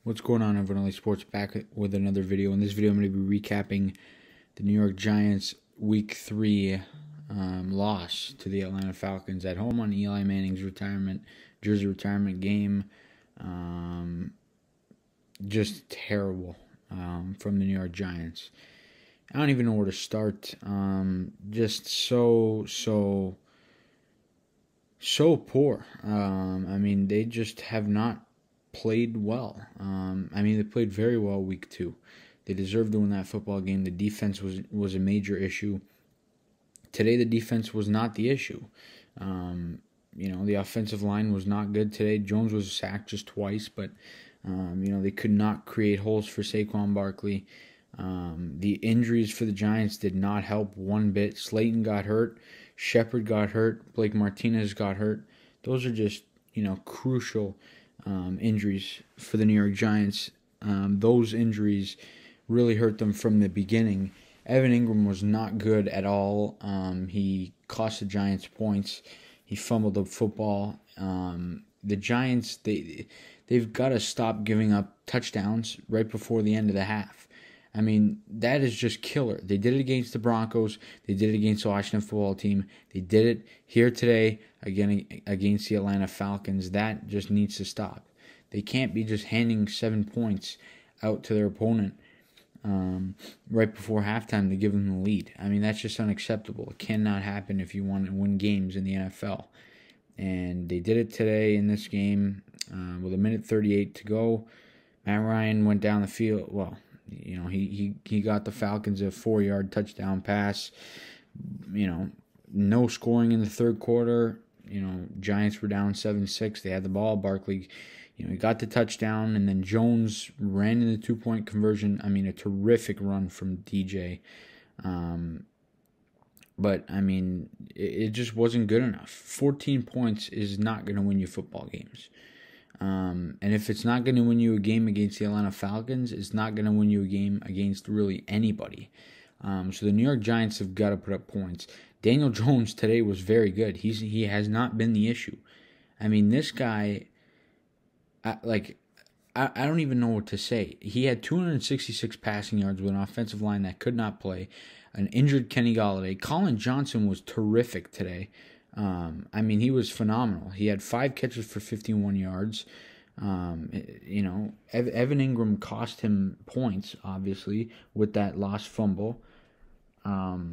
What's going on, everyone? Eli Sports back with another video. In this video, I'm going to be recapping the New York Giants Week 3 loss to the Atlanta Falcons at home on Eli Manning's jersey retirement game. Just terrible from the New York Giants. I don't even know where to start. Just so poor. I mean, they just have not played well. They played very well week 2. They deserved to win that football game. The defense was a major issue. Today, the defense was not the issue. The offensive line was not good today. Jones was sacked just twice, but they could not create holes for Saquon Barkley. The injuries for the Giants did not help one bit. Slayton got hurt. Shepard got hurt. Blake Martinez got hurt. Those are just, crucial injuries for the New York Giants. Those injuries really hurt them from the beginning. Evan Ingram was not good at all. He cost the Giants points. He fumbled the football. The Giants, they've got to stop giving up touchdowns right before the end of the half. I mean, that is just killer. They did it against the Broncos. They did it against the Washington football team. They did it here today again against the Atlanta Falcons. That just needs to stop. They can't be just handing 7 points out to their opponent right before halftime to give them the lead. I mean, that's just unacceptable. It cannot happen if you want to win games in the NFL. And they did it today in this game with 1:38 to go. Matt Ryan went down the field. Well, he got the Falcons a 4-yard touchdown pass. No scoring in the third quarter. Giants were down 7-6. They had the ball. Barkley, he got the touchdown, and then Jones ran in the 2-point conversion. I mean, a terrific run from DJ. But, it just wasn't good enough. 14 points is not going to win you football games. And if it's not going to win you a game against the Atlanta Falcons, it's not going to win you a game against really anybody. So the New York Giants have got to put up points. Daniel Jones today was very good. He has not been the issue. I mean, this guy, I don't even know what to say. He had 266 passing yards with an offensive line that could not play. An injured Kenny Golladay. Colin Johnson was terrific today. He was phenomenal. He had 5 catches for 51 yards. Evan Ingram cost him points, obviously, with that lost fumble.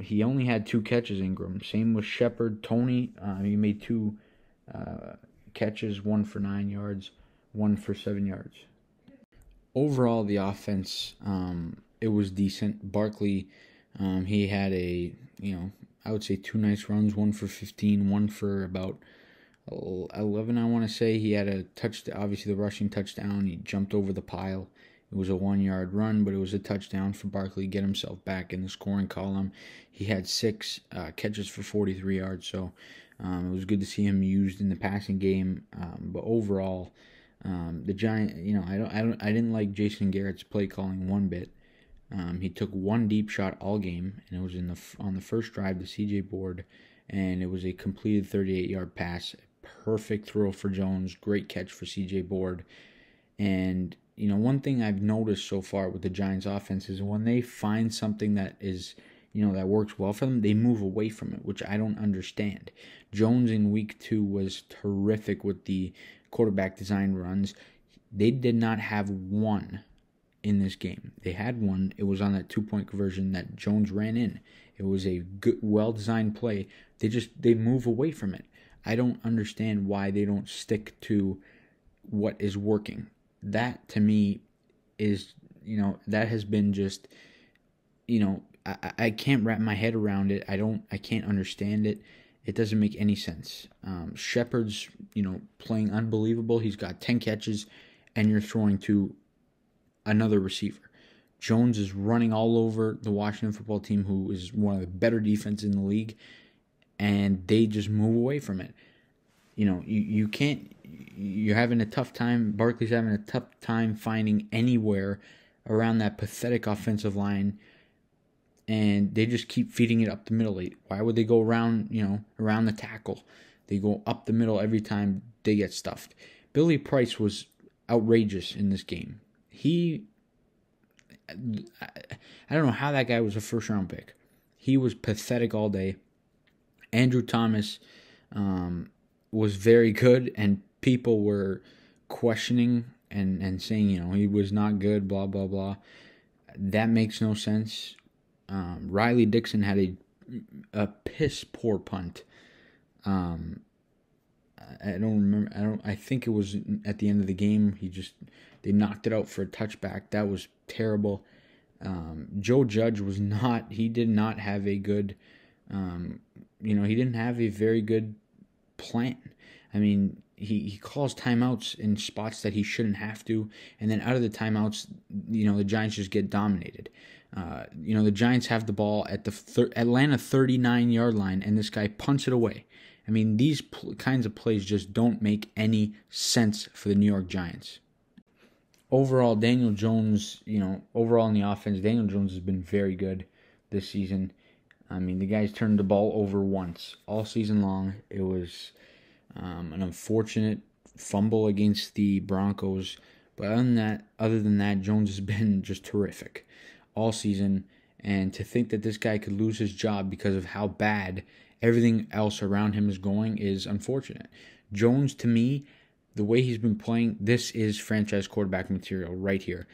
He only had 2 catches, Ingram. Same with Shepard. Tony, he made 2 catches, 1 for 9 yards, 1 for 7 yards. Overall, the offense, it was decent. Barkley, he had I would say 2 nice runs, 1 for 15, 1 for about 11, I want to say. He had a touchdown, obviously the rushing touchdown. He jumped over the pile. It was a 1-yard run, but it was a touchdown for Barkley to get himself back in the scoring column. He had 6 catches for 43 yards, so it was good to see him used in the passing game. But overall, the Giants, I didn't like Jason Garrett's play calling one bit. He took 1 deep shot all game, and it was on the first drive to CJ Board, and it was a completed 38-yard pass. Perfect throw for Jones, great catch for CJ Board. And, one thing I've noticed so far with the Giants offense is when they find something that is, that works well for them, they move away from it, which I don't understand. Jones in week 2 was terrific with the quarterback design runs. They did not have one in this game. They had one. It was on that 2-point conversion that Jones ran in. It was a good, well-designed play. They move away from it. I don't understand why they don't stick to what is working. That, to me, is, that has been just, I can't wrap my head around it. I can't understand it. It doesn't make any sense. Shepard's, playing unbelievable. He's got 10 catches, and you're throwing to another receiver. Jones is running all over the Washington football team, who is one of the better defenses in the league, and they just move away from it. You can't. You're having a tough time. Barkley's having a tough time finding anywhere around that pathetic offensive line, and they just keep feeding it up the middle. Why would they go around the tackle? They go up the middle every time they get stuffed. Billy Price was outrageous in this game. he, I don't know how that guy was a first-round pick. He was pathetic all day. Andrew Thomas was very good, and people were questioning and saying, he was not good, blah, blah, blah. That makes no sense. Riley Dixon had a piss-poor punt. I don't remember. I think it was at the end of the game. They knocked it out for a touchback. That was terrible. Joe Judge he did not have a good, he didn't have a very good plan. I mean, he calls timeouts in spots that he shouldn't have to, and then out of the timeouts, the Giants just get dominated. The Giants have the ball at the Atlanta 39-yard line, and this guy punts it away. I mean, these kinds of plays just don't make any sense for the New York Giants. Overall, Daniel Jones, overall in the offense, Daniel Jones has been very good this season. I mean, the guy's turned the ball over once all season long. It was an unfortunate fumble against the Broncos. But other than that, Jones has been just terrific all season. And to think that this guy could lose his job because of how bad everything else around him is going is unfortunate. Jones, to me, the way he's been playing, this is franchise quarterback material right here.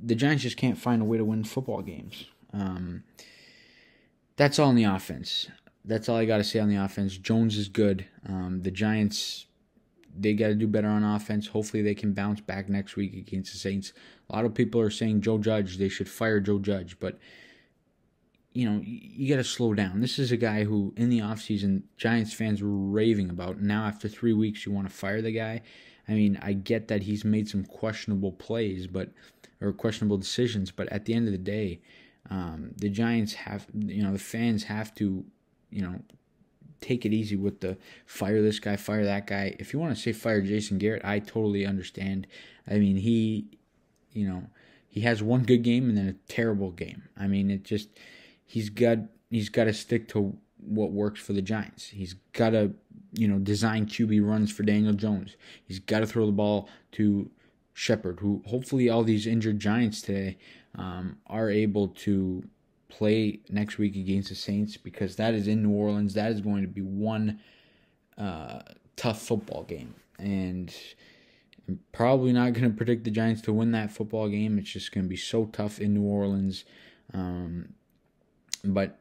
The Giants just can't find a way to win football games. That's all on the offense. That's all I got to say on the offense. Jones is good. The Giants, they got to do better on offense. Hopefully they can bounce back next week against the Saints. A lot of people are saying Joe Judge, they should fire Joe Judge, but you got to slow down. This is a guy who, in the offseason, Giants fans were raving about. And now, after 3 weeks, you want to fire the guy? I mean, I get that he's made some questionable plays, or questionable decisions, but at the end of the day, the Giants have, the fans have to, take it easy with the fire this guy, fire that guy. If you want to say fire Jason Garrett, I totally understand. I mean, he has one good game and then a terrible game. I mean, he's got to stick to what works for the Giants. He's got to, design QB runs for Daniel Jones. He's got to throw the ball to Shepard, who hopefully all these injured Giants today are able to play next week against the Saints, because that is in New Orleans. That is going to be one tough football game. And I'm probably not going to predict the Giants to win that football game. It's just going to be so tough in New Orleans. But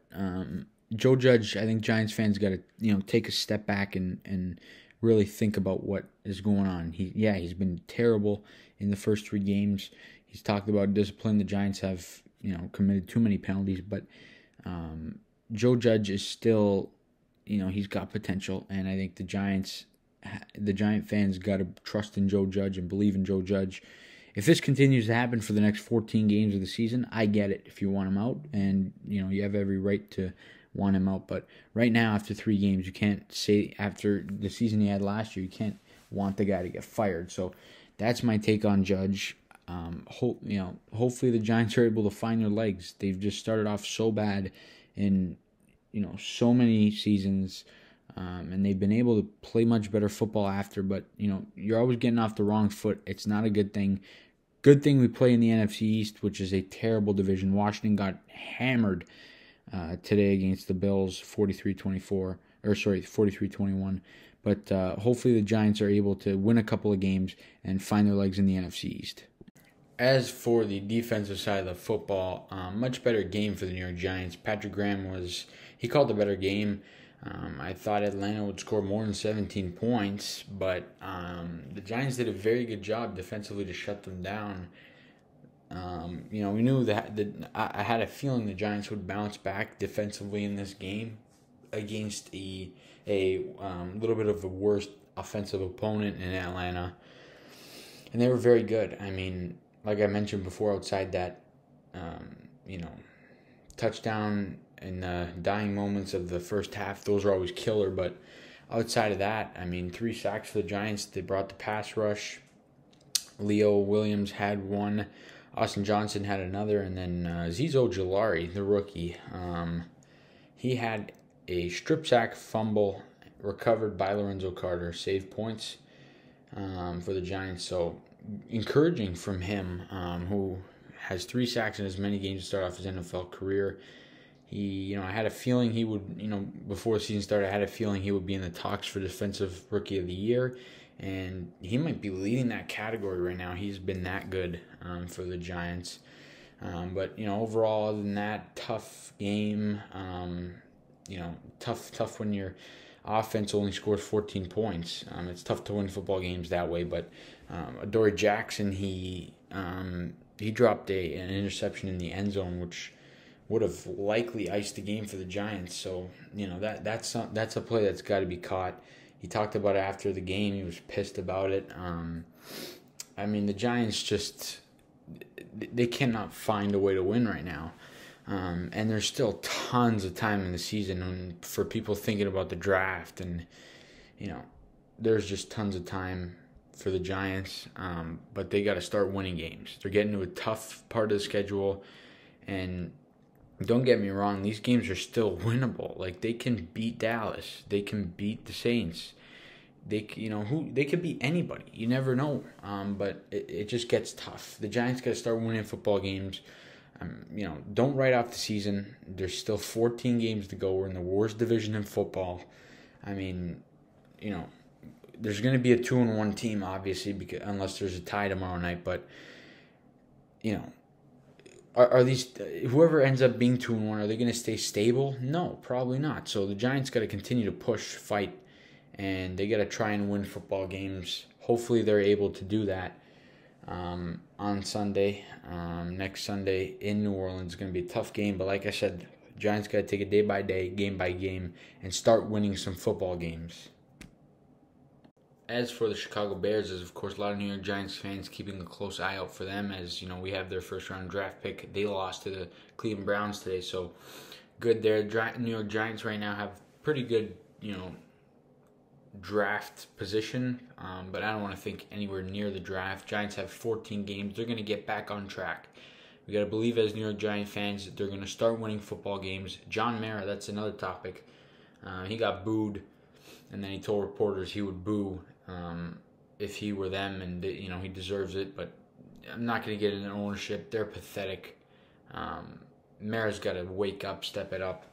Joe Judge, I think Giants fans got to take a step back and really think about what is going on. He's been terrible in the first 3 games. He's talked about discipline. The Giants have committed too many penalties, but Joe Judge is still he's got potential, and I think the Giant fans got to trust in Joe Judge and believe in Joe Judge. If this continues to happen for the next 14 games of the season, I get it if you want him out, and you have every right to want him out. But right now, after 3 games, you can't say, after the season he had last year, you can't want the guy to get fired. So that's my take on Judge. Hopefully the Giants are able to find their legs. They've just started off so bad in so many seasons. And they've been able to play much better football after, but you're always getting off the wrong foot. It's not a good thing. Good thing we play in the NFC East, which is a terrible division. Washington got hammered today against the Bills, 43-21. But hopefully the Giants are able to win a couple of games and find their legs in the NFC East. As for the defensive side of the football, much better game for the New York Giants. Patrick Graham he called a better game. I thought Atlanta would score more than 17 points, but the Giants did a very good job defensively to shut them down. We knew that I had a feeling the Giants would bounce back defensively in this game against a little bit of a worse offensive opponent in Atlanta, and they were very good. I mean, like I mentioned before, outside that, touchdown in the dying moments of the first half, those are always killer. But outside of that, I mean, 3 sacks for the Giants. They brought the pass rush. Leo Williams had one. Austin Johnson had another. And then Zizo Jalari, the rookie, he had a strip sack fumble recovered by Lorenzo Carter. Saved points for the Giants. So encouraging from him, who has 3 sacks in as many games to start off his NFL career. I had a feeling he would, before the season started, I had a feeling he would be in the talks for Defensive Rookie of the Year, and he might be leading that category right now. He's been that good for the Giants. But overall, other than that, tough game. Tough when your offense only scores 14 points. It's tough to win football games that way. But Adoree Jackson, he dropped an interception in the end zone, which would have likely iced the game for the Giants. So that's a play that's got to be caught. He talked about it after the game. He was pissed about it. The Giants just, they cannot find a way to win right now. And there's still tons of time in the season for people thinking about the draft. And, there's just tons of time for the Giants. But they got to start winning games. They're getting to a tough part of the schedule. And don't get me wrong, these games are still winnable. Like, they can beat Dallas. They can beat the Saints. They could beat anybody. You never know. But it just gets tough. The Giants got to start winning football games. Don't write off the season. There's still 14 games to go. We're in the worst division in football. There's going to be a 2-1 team, obviously, unless there's a tie tomorrow night. But, are these, whoever ends up being 2-1, are they going to stay stable? No, probably not. So the Giants got to continue to push, fight, and they got to try and win football games. Hopefully they're able to do that on Sunday. Next Sunday in New Orleans is going to be a tough game. But like I said, Giants got to take it day by day, game by game, and start winning some football games. As for the Chicago Bears, there's of course a lot of New York Giants fans keeping a close eye out for them, as we have their first round draft pick. They lost to the Cleveland Browns today, so good there. New York Giants right now have pretty good draft position, but I don't want to think anywhere near the draft. Giants have 14 games. They're going to get back on track. We got to believe as New York Giant fans that they're going to start winning football games. John Mara, that's another topic. He got booed, and then he told reporters he would boo if he were them, and he deserves it. But I'm not going to get into ownership. They're pathetic. Mara's got to wake up, step it up.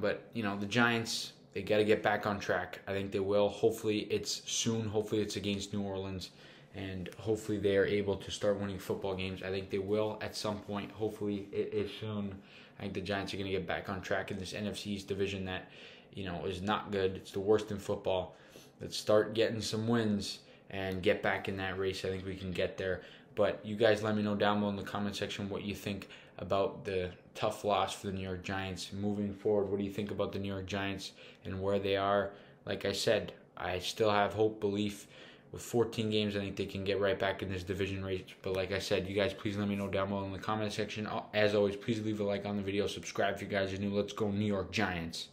But the Giants, they got to get back on track. I think they will. Hopefully it's soon. Hopefully it's against New Orleans, and hopefully they are able to start winning football games. I think they will at some point. Hopefully it is soon. I think the Giants are going to get back on track in this NFC East division that is not good. It's the worst in football. Let's start getting some wins and get back in that race. I think we can get there. But you guys let me know down below in the comment section what you think about the tough loss for the New York Giants moving forward. What do you think about the New York Giants and where they are? Like I said, I still have hope, belief. With 14 games, I think they can get right back in this division race. But like I said, you guys please let me know down below in the comment section. As always, please leave a like on the video. Subscribe if you guys are new. Let's go New York Giants.